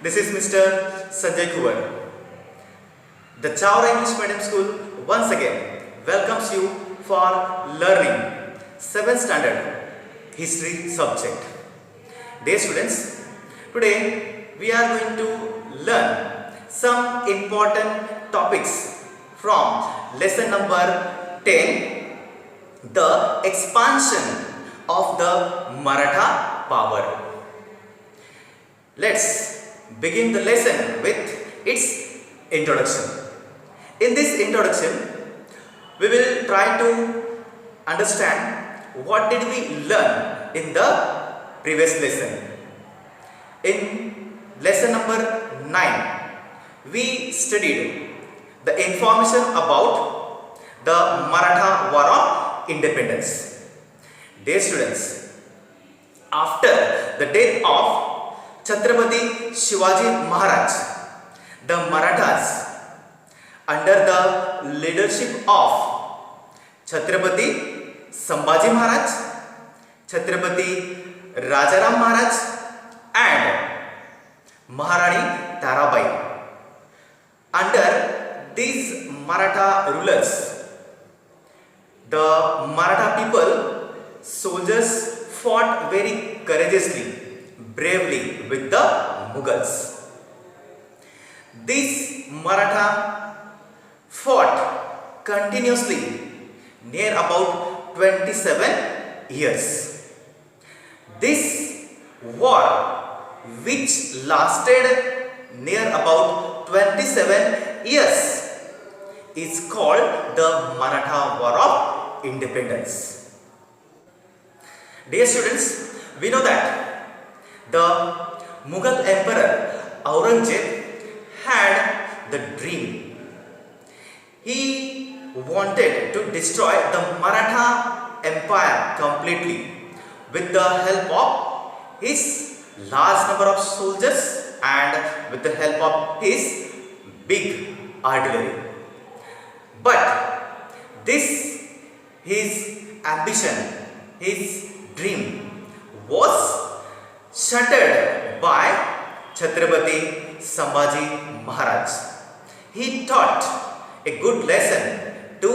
This is Mr. Sanjay Kuwar. The Chawra English Medium School once again welcomes you for learning 7th standard history subject. Dear students, today we are going to learn some important topics from lesson number 10, the expansion of the Maratha power. Let's begin the lesson with its introduction. In this introduction, we will try to understand what did we learn in the previous lesson. In lesson number 9, we studied the information about the Maratha War of Independence. Dear students, after the death of Chhatrapati Shivaji Maharaj, the Marathas under the leadership of Chhatrapati Sambhaji Maharaj, Chhatrapati Rajaram Maharaj and Maharani Tarabai. Under these Maratha rulers, the Maratha people, soldiers fought very courageously, bravely with the Mughals. These Maratha fought continuously near about 27 years. This war, which lasted near about 27 years, is called the Maratha War of Independence. Dear students, we know that the Mughal Emperor Aurangzeb had the dream. He wanted to destroy the Maratha Empire completely with the help of his large number of soldiers and with the help of his big artillery. But this, his ambition, his dream was shattered by Chhatrapati Sambhaji Maharaj. He taught a good lesson to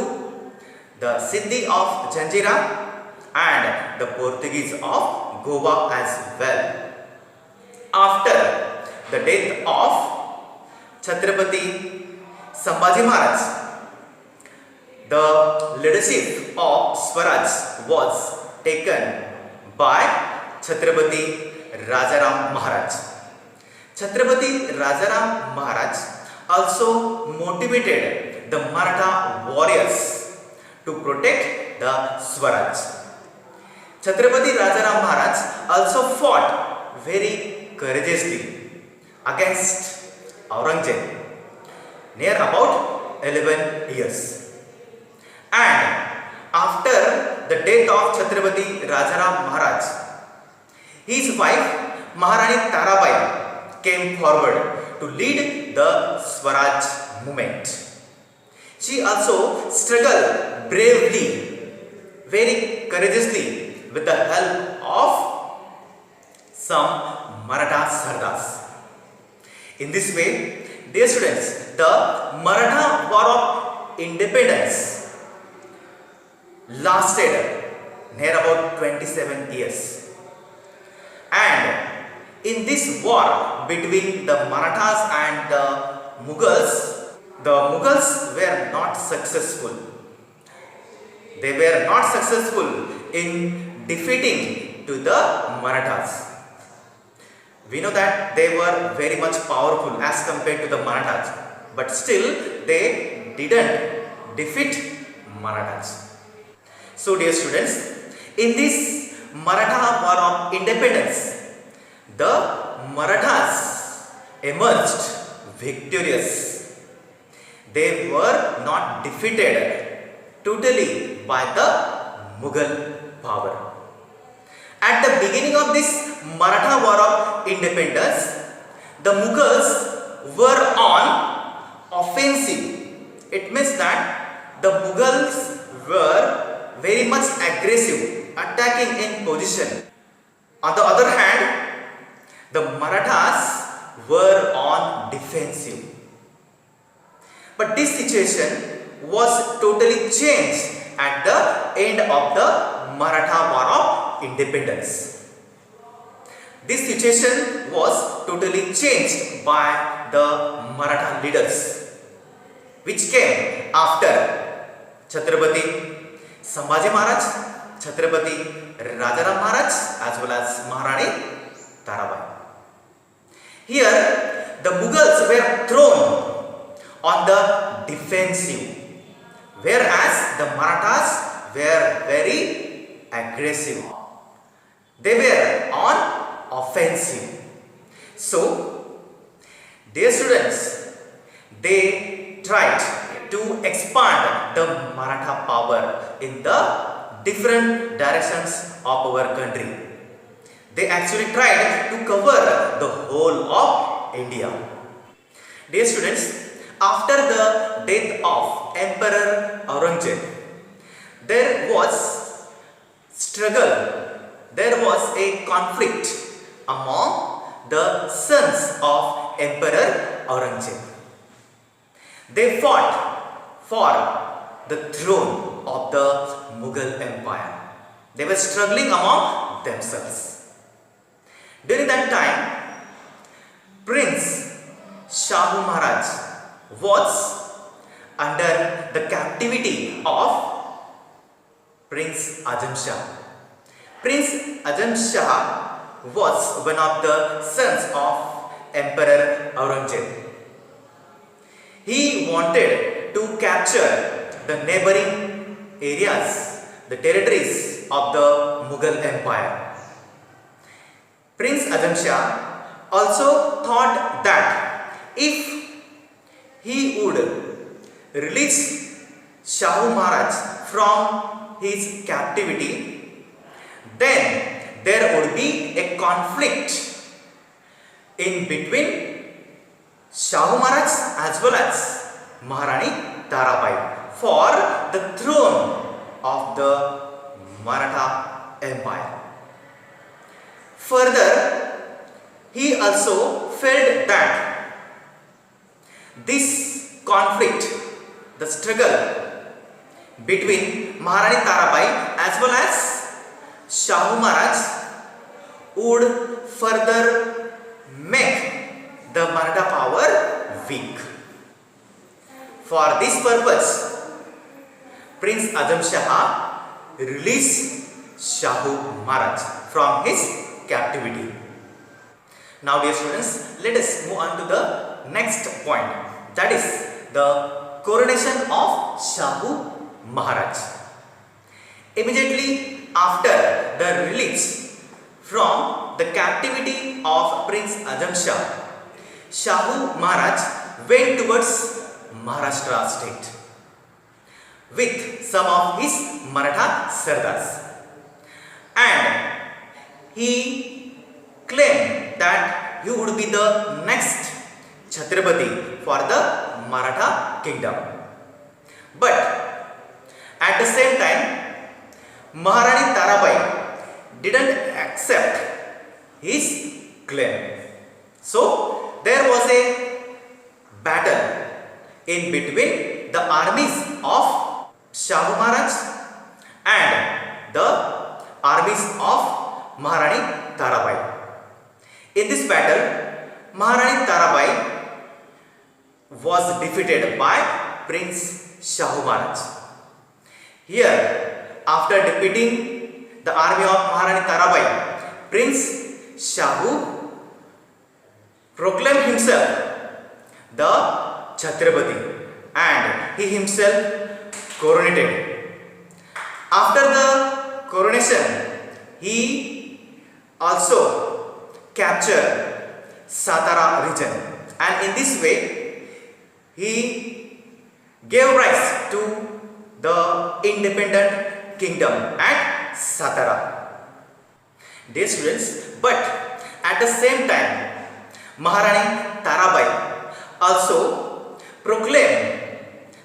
the Sindhi of Janjira and the Portuguese of Goa as well. After the death of Chhatrapati Sambhaji Maharaj, the leadership of Swaraj was taken by Chhatrapati Rajaram Maharaj. Chhatrapati Rajaram Maharaj also motivated the Maratha warriors to protect the Swaraj. Chhatrapati Rajaram Maharaj also fought very courageously against Aurangzeb near about 11 years. And after the death of Chhatrapati Rajaram Maharaj, his wife Maharani Tarabai came forward to lead the Swaraj movement. She also struggled bravely, very courageously with the help of some Maratha Sardars. In this way, dear students, the Maratha War of Independence lasted near about 27 years. And in this war between the Marathas and the Mughals were not successful. They were not successful in defeating to the Marathas. We know that they were very much powerful as compared to the Marathas, but still they didn't defeat Marathas. So dear students, in this Maratha War of Independence, the Marathas emerged victorious. They were not defeated totally by the Mughal power. At the beginning of this Maratha War of Independence, the Mughals were on offensive. It means that the Mughals were very much aggressive, attacking in position. On the other hand, the Marathas were on defensive. But this situation was totally changed at the end of the Maratha War of Independence. This situation was totally changed by the Maratha leaders, which came after Chhatrapati Sambhaji Maharaj, Chhatrapati Rajaram Maharaj, as well as Maharani Tarabai. Here, the Mughals were thrown on the defensive, whereas the Marathas were very aggressive. They were on offensive. So, dear students, they tried to expand the Maratha power in the different directions of our country. They actually tried to cover the whole of India. Dear students, after the death of Emperor Aurangzeb, there was struggle, there was a conflict among the sons of Emperor Aurangzeb. They fought for the throne of the Mughal Empire. They were struggling among themselves. During that time, Prince Shahu Maharaj was under the captivity of Prince Azam Shah. Prince Azam Shah was one of the sons of Emperor Aurangzeb. He wanted to capture the neighboring areas, the territories of the Mughal Empire. Prince Azam Shah also thought that if he would release Shahu Maharaj from his captivity, then there would be a conflict in between Shahu Maharaj as well as Maharani Tarabai for the throne of the Maratha Empire. Further, he also felt that this conflict, the struggle between Maharani Tarabai as well as Shahu Maharaj would further make the Maratha power weak. For this purpose, Prince Azam Shah released Shahu Maharaj from his captivity. Now dear students, let us move on to the next point, that is the coronation of Shahu Maharaj. Immediately after the release from the captivity of Prince Azam Shah, Shahu Maharaj went towards Maharashtra state with some of his Maratha Sardars, and he claimed that he would be the next Chhatrapati for the Maratha kingdom. But at the same time, Maharani Tarabai didn't accept his claim. So there was a battle in between the armies of Shahu Maharaj and the armies of Maharani Tarabai. In this battle, Maharani Tarabai was defeated by Prince Shahu Maharaj. Here, after defeating the army of Maharani Tarabai, Prince Shahu proclaimed himself the Chhatrapati and he himself coronated. After the coronation, he also captured Satara region, and in this way he gave rise to the independent kingdom at Satara. Dear students, but at the same time, Maharani Tarabai also proclaimed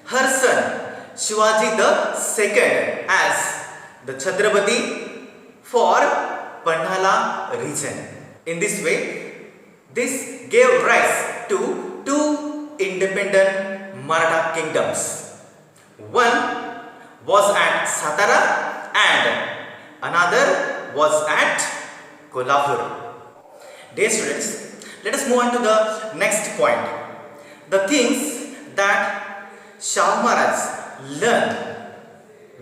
her son Shivaji II as the Chhatrapati for Panhala region. In this way, This gave rise to two independent Maratha kingdoms. One was at Satara and another was at Kolhapur. Dear students, let us move on to the next point. The things that Shahu Maharaj learned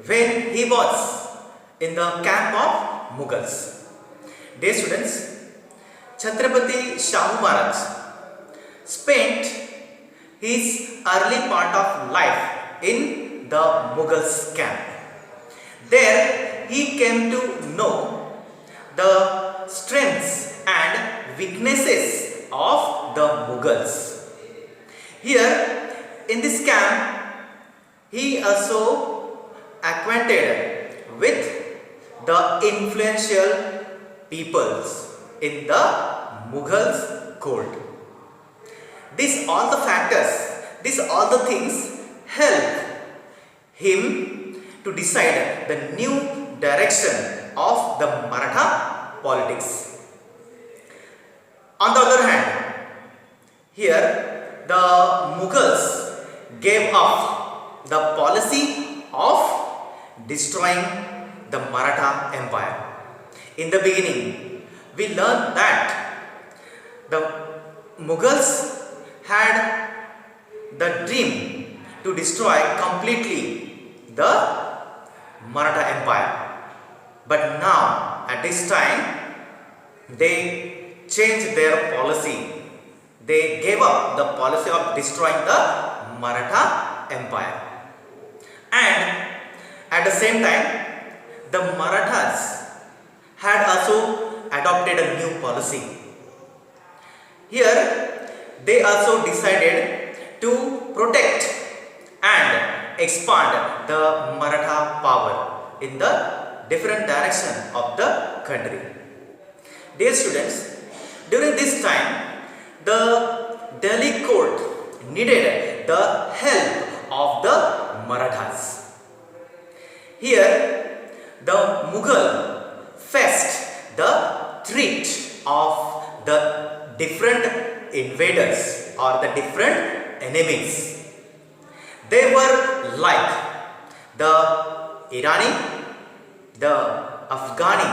when he was in the camp of Mughals. Dear students, Chhatrapati Shahu Maharaj spent his early part of life in the Mughals camp. There he came to know the strengths and weaknesses of the Mughals. Here in this camp he also acquainted with the influential peoples in the Mughals court. These all the factors, these all the things help him to decide the new direction of the Maratha politics. On the other hand, here the Mughals gave up the policy of destroying the Maratha Empire. In the beginning, we learned that the Mughals had the dream to destroy completely the Maratha Empire. But now, at this time, they changed their policy. They gave up the policy of destroying the Maratha Empire. And at the same time, the Marathas had also adopted a new policy. Here, they also decided to protect and expand the Maratha power in the different direction of the country. Dear students, during this time, the Delhi court needed the help of the Marathas. Here, the Mughal faced the threat of the different invaders or the different enemies. They were like the Irani, the Afghani.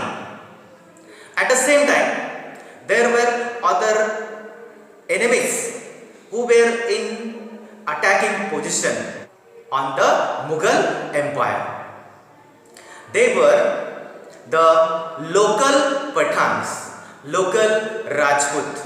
At the same time, there were other enemies who were in attacking position on the Mughal Empire. They were the local Pathans, local Rajput,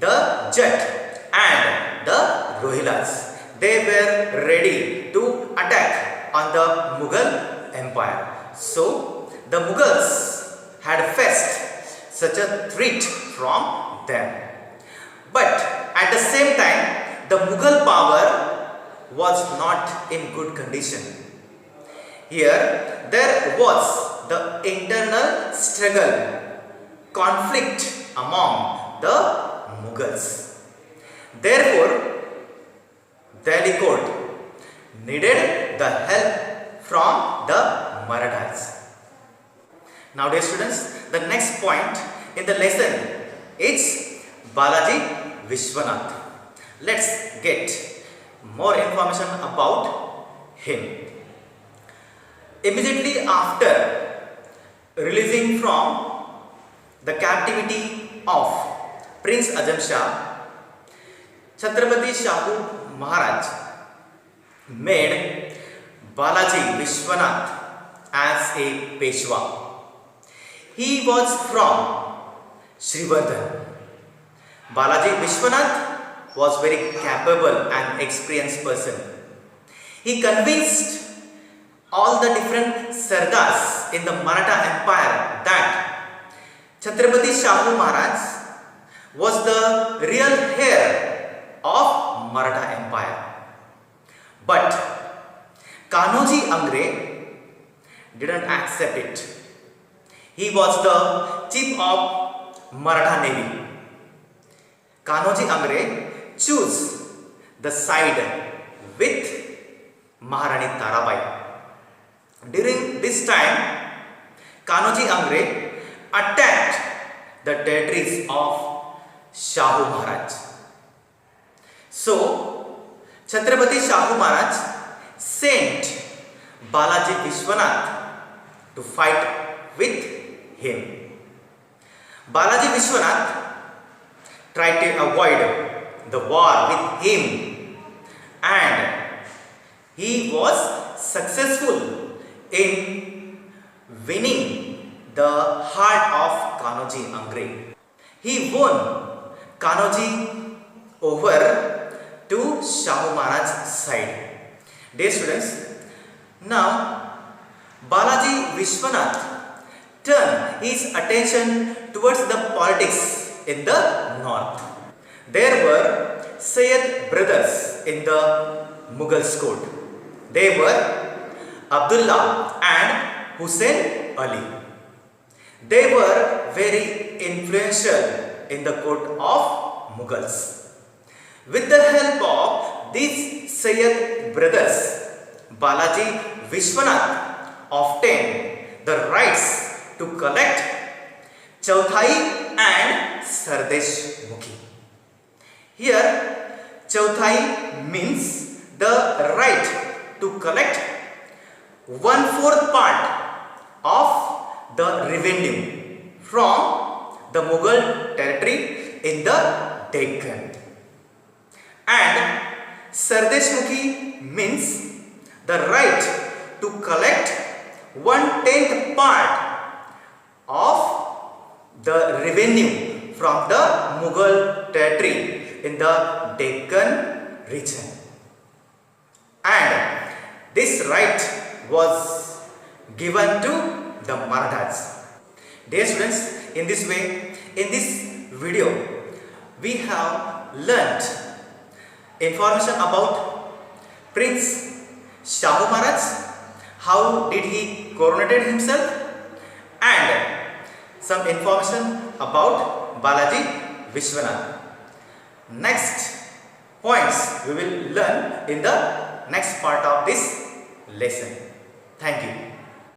the Jat and the Rohillas. They were ready to attack on the Mughal Empire. So the Mughals had faced such a threat from them. But at the same time, the Mughal power was not in good condition. Here there was the internal struggle, conflict among the Mughals. Therefore, Delhi court needed the help from the Marathas. Now dear students, the next point in the lesson is Balaji Vishwanath. Let's get more information about him. Immediately after releasing from the captivity of Prince Azam Shah, Chhatrapati Shahu Maharaj made Balaji Vishwanath as a Peshwa. He was from Srivardhan. Balaji Vishwanath was very capable and experienced person. He convinced all the different Sardars in the Maratha Empire that Chhatrapati Shahu Maharaj was the real heir of Maratha Empire. But Kanoji Angre didn't accept it. He was the chief of Maratha Navy. Kanoji Angre chose the side with Maharani Tarabai. During this time, Kanoji Angre attacked the territories of Shahu Maharaj. So, Chhatrapati Shahu Maharaj sent Balaji Vishwanath to fight with him. Balaji Vishwanath tried to avoid the war with him, and he was successful in winning the heart of Kanoji Angre. He won Kanoji over to Shahu Maharaj's side. Dear students, now Balaji Vishwanath turned his attention towards the politics in the north. There were Sayyid brothers in the Mughals court. They were Abdullah and Hussain Ali. They were very influential in the court of Mughals. With the help of these Sayyid brothers, Balaji Vishwanath obtained the rights to collect Chauthai and Sardesh Mukhi. Here, Chauthai means the right to collect 1/4 part of the revenue from the Mughal territory in the Deccan. And Sardesh Mukhi means the right to collect 1/10 part of the revenue from the Mughal territory in the Deccan region. And this right was given to the Marathas. Dear students, in this way, in this video, we have learnt information about Prince Shahu Maharaj, how did he coronated himself, and some information about Balaji Vishwanath. Next points we will learn in the next part of this lesson. Thank you.